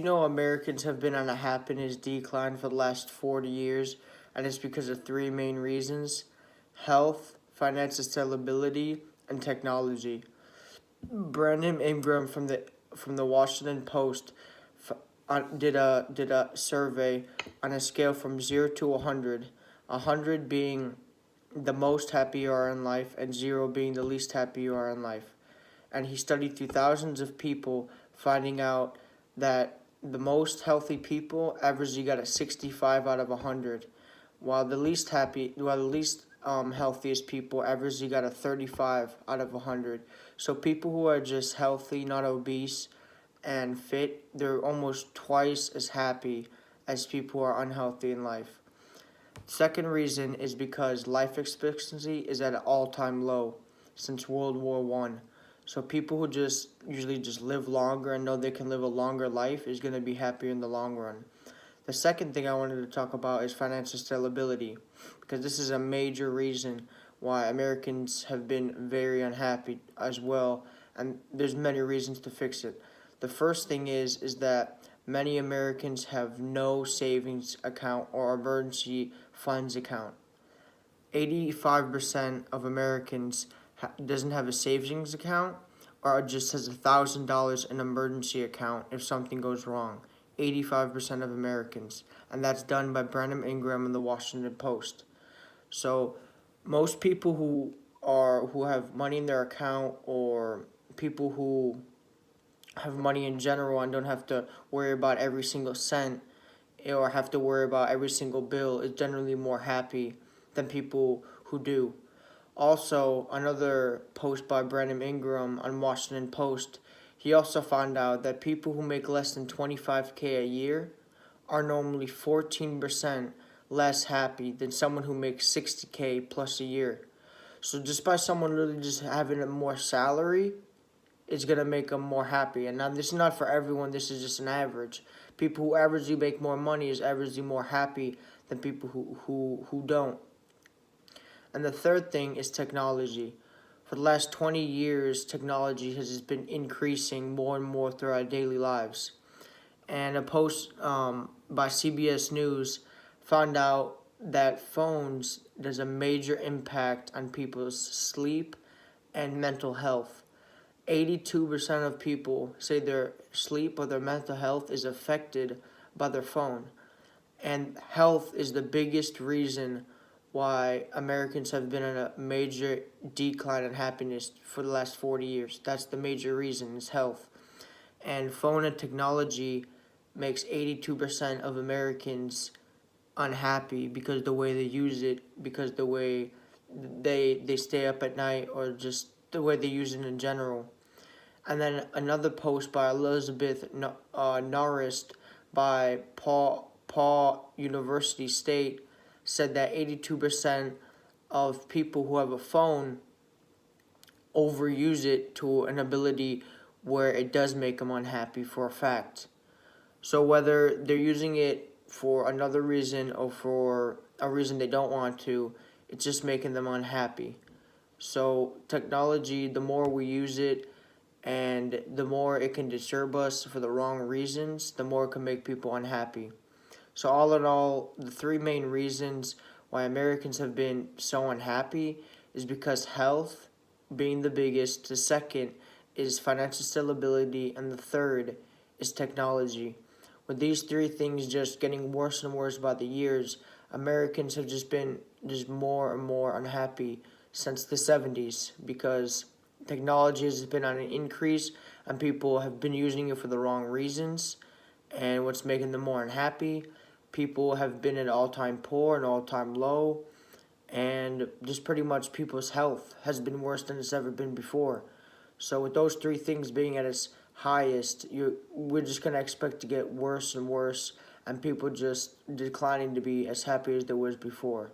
Americans have been on a happiness decline for the last 40 years, and it's because of three main reasons: health, financial stability, and technology. Brandon Ingram from the Washington Post did a survey on a scale from 0 to 100, 100 being the most happy you are in life and 0 being the least happy you are in life. And he studied through thousands of people, finding out that the most healthy people averagely got a 65 out of 100, while the least healthiest people averagely got a 35 out of 100. So people who are just healthy, not obese, and fit, they're almost twice as happy as people who are unhealthy in life. Second reason is because life expectancy is at an all-time low since World War One. So people who just usually just live longer and know they can live a longer life is going to be happier in the long run. The second thing I wanted to talk about is financial stability, because this is a major reason why Americans have been very unhappy as well, and there's many reasons to fix it. The first thing is that many Americans have no savings account or emergency funds account. 85% of Americans doesn't have a savings account or just has $1,000 in emergency account if something goes wrong. 85% of Americans, and that's done by Brandon Ingram in the Washington Post. So most people who have money in their account, or people who have money in general and don't have to worry about every single cent or have to worry about every single bill, is generally more happy than people who do. Also, another post by Brandon Ingram on Washington Post, he also found out that people who make less than 25K a year are normally 14% less happy than someone who makes 60K plus a year. So just by someone really just having a more salary, it's going to make them more happy. And now this is not for everyone, this is just an average. People who averagely make more money is averagely more happy than people who don't. And the third thing is technology. For the last 20 years, technology has just been increasing more and more through our daily lives. And a post by CBS News found out that phones does a major impact on people's sleep and mental health. 82% of people say their sleep or their mental health is affected by their phone. And health is the biggest reason why Americans have been on a major decline in happiness for the last 40 years. That's the major reason, is health. And phone and technology makes 82% of Americans unhappy because the way they use it, because the way they stay up at night, or just the way they use it in general. And then another post by Elizabeth Norris by Paul University State said that 82% of people who have a phone overuse it to an ability where it does make them unhappy for a fact. So whether they're using it for another reason or for a reason they don't want to, it's just making them unhappy. So technology, the more we use it and the more it can disturb us for the wrong reasons, the more it can make people unhappy. So all in all, the three main reasons why Americans have been so unhappy is because health being the biggest, the second is financial stability, and the third is technology. With these three things just getting worse and worse by the years, Americans have just been just more and more unhappy since the 70s, because technology has been on an increase and people have been using it for the wrong reasons, and what's making them more unhappy. People have been at all-time poor and all-time low, and just pretty much people's health has been worse than it's ever been before. So with those three things being at its highest, we're just going to expect to get worse and worse, and people just declining to be as happy as they was before.